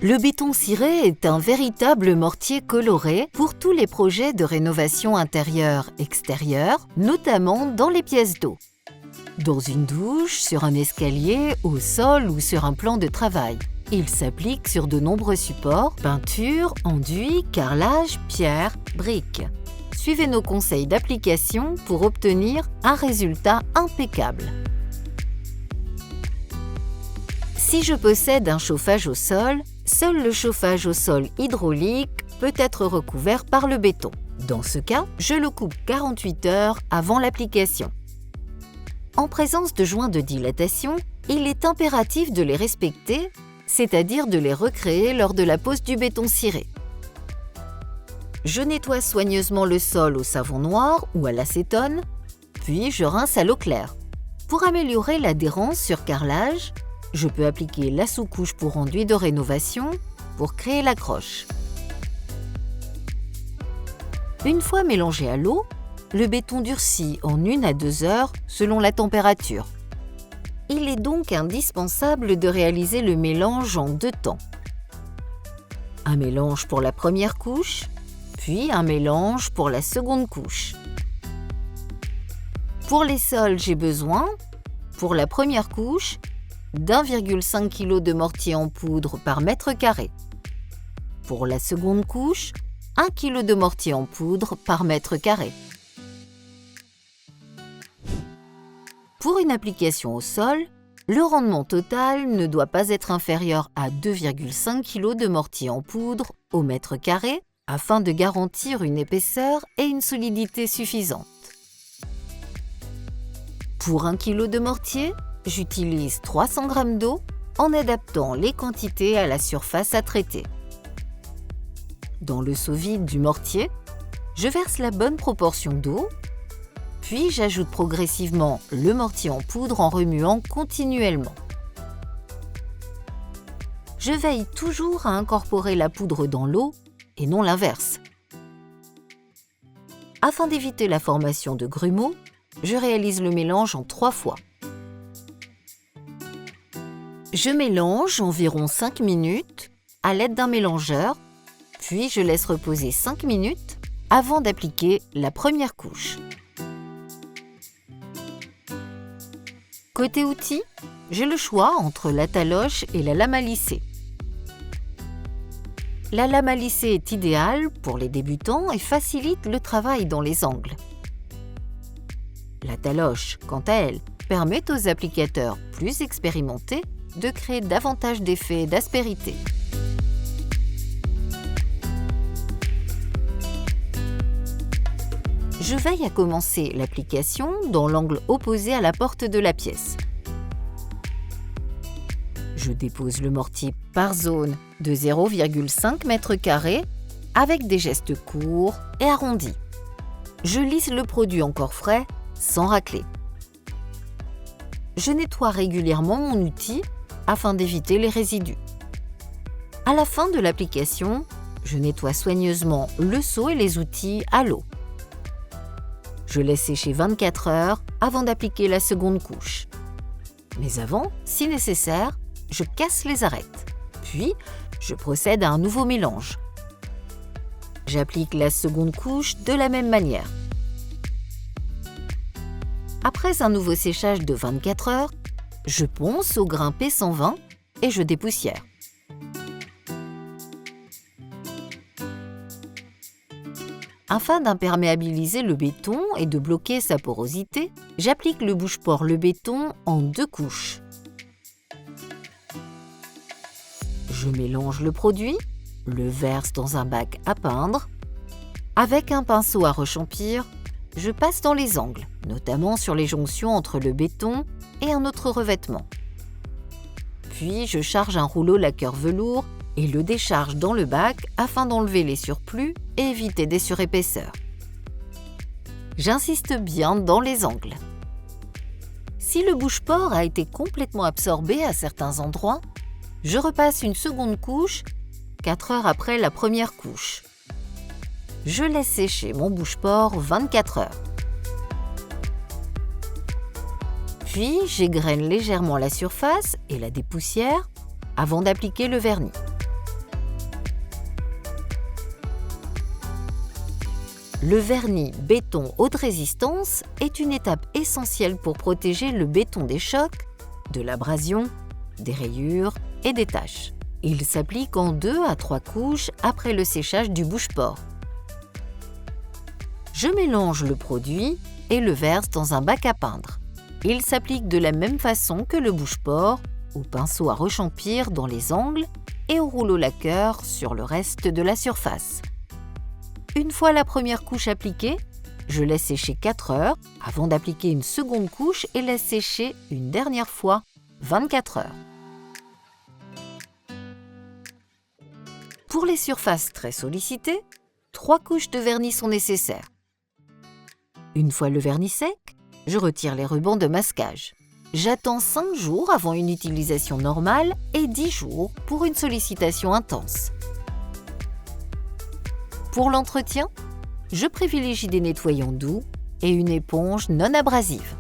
Le béton ciré est un véritable mortier coloré pour tous les projets de rénovation intérieure-extérieure, notamment dans les pièces d'eau. Dans une douche, sur un escalier, au sol ou sur un plan de travail. Il s'applique sur de nombreux supports, peinture, enduit, carrelage, pierre, briques. Suivez nos conseils d'application pour obtenir un résultat impeccable. Si je possède un chauffage au sol, seul le chauffage au sol hydraulique peut être recouvert par le béton. Dans ce cas, je le coupe 48 heures avant l'application. En présence de joints de dilatation, il est impératif de les respecter, c'est-à-dire de les recréer lors de la pose du béton ciré. Je nettoie soigneusement le sol au savon noir ou à l'acétone, puis je rince à l'eau claire. Pour améliorer l'adhérence sur carrelage, je peux appliquer la sous-couche pour enduit de rénovation pour créer l'accroche. Une fois mélangé à l'eau, le béton durcit en 1 à 2 heures selon la température. Il est donc indispensable de réaliser le mélange en 2 temps. Un mélange pour la première couche, puis un mélange pour la seconde couche. Pour les sols, j'ai besoin, pour la première couche, d'1,5 kg de mortier en poudre par mètre carré. Pour la seconde couche, 1 kg de mortier en poudre par mètre carré. Pour une application au sol, le rendement total ne doit pas être inférieur à 2,5 kg de mortier en poudre au mètre carré afin de garantir une épaisseur et une solidité suffisantes. Pour 1 kg de mortier, j'utilise 300 g d'eau en adaptant les quantités à la surface à traiter. Dans le seau vide du mortier, je verse la bonne proportion d'eau, puis j'ajoute progressivement le mortier en poudre en remuant continuellement. Je veille toujours à incorporer la poudre dans l'eau et non l'inverse. Afin d'éviter la formation de grumeaux, je réalise le mélange en 3 fois. Je mélange environ 5 minutes à l'aide d'un mélangeur, puis je laisse reposer 5 minutes avant d'appliquer la première couche. Côté outils, j'ai le choix entre la taloche et la lame à lisser. La lame à lisser est idéale pour les débutants et facilite le travail dans les angles. La taloche, quant à elle, permet aux applicateurs plus expérimentés de créer davantage d'effets d'aspérité. Je veille à commencer l'application dans l'angle opposé à la porte de la pièce. Je dépose le mortier par zone de 0,5 m² avec des gestes courts et arrondis. Je lisse le produit encore frais sans racler. Je nettoie régulièrement mon outil afin d'éviter les résidus. À la fin de l'application, je nettoie soigneusement le seau et les outils à l'eau. Je laisse sécher 24 heures avant d'appliquer la seconde couche. Mais avant, si nécessaire, je casse les arêtes. Puis, je procède à un nouveau mélange. J'applique la seconde couche de la même manière. Après un nouveau séchage de 24 heures, je ponce au grain P120 et je dépoussière. Afin d'imperméabiliser le béton et de bloquer sa porosité, j'applique le bouche-port le béton en 2 couches. Je mélange le produit, le verse dans un bac à peindre. Avec un pinceau à rechampir, je passe dans les angles, notamment sur les jonctions entre le béton et un autre revêtement. Puis je charge un rouleau lacqueur velours et le décharge dans le bac afin d'enlever les surplus et éviter des surépaisseurs. J'insiste bien dans les angles. Si le bouche-port a été complètement absorbé à certains endroits, je repasse une seconde couche 4 heures après la première couche. Je laisse sécher mon bouche-port 24 heures. Puis, j'égrène légèrement la surface et la dépoussière avant d'appliquer le vernis. Le vernis béton haute résistance est une étape essentielle pour protéger le béton des chocs, de l'abrasion, des rayures et des taches. Il s'applique en 2 à 3 couches après le séchage du bouche-port. Je mélange le produit et le verse dans un bac à peindre. Il s'applique de la même façon que le bouche-port, au pinceau à rechampir dans les angles et au rouleau lacqueur sur le reste de la surface. Une fois la première couche appliquée, je laisse sécher 4 heures avant d'appliquer une seconde couche et laisse sécher une dernière fois 24 heures. Pour les surfaces très sollicitées, 3 couches de vernis sont nécessaires. Une fois le vernis sec, je retire les rubans de masquage. J'attends 5 jours avant une utilisation normale et 10 jours pour une sollicitation intense. Pour l'entretien, je privilégie des nettoyants doux et une éponge non abrasive.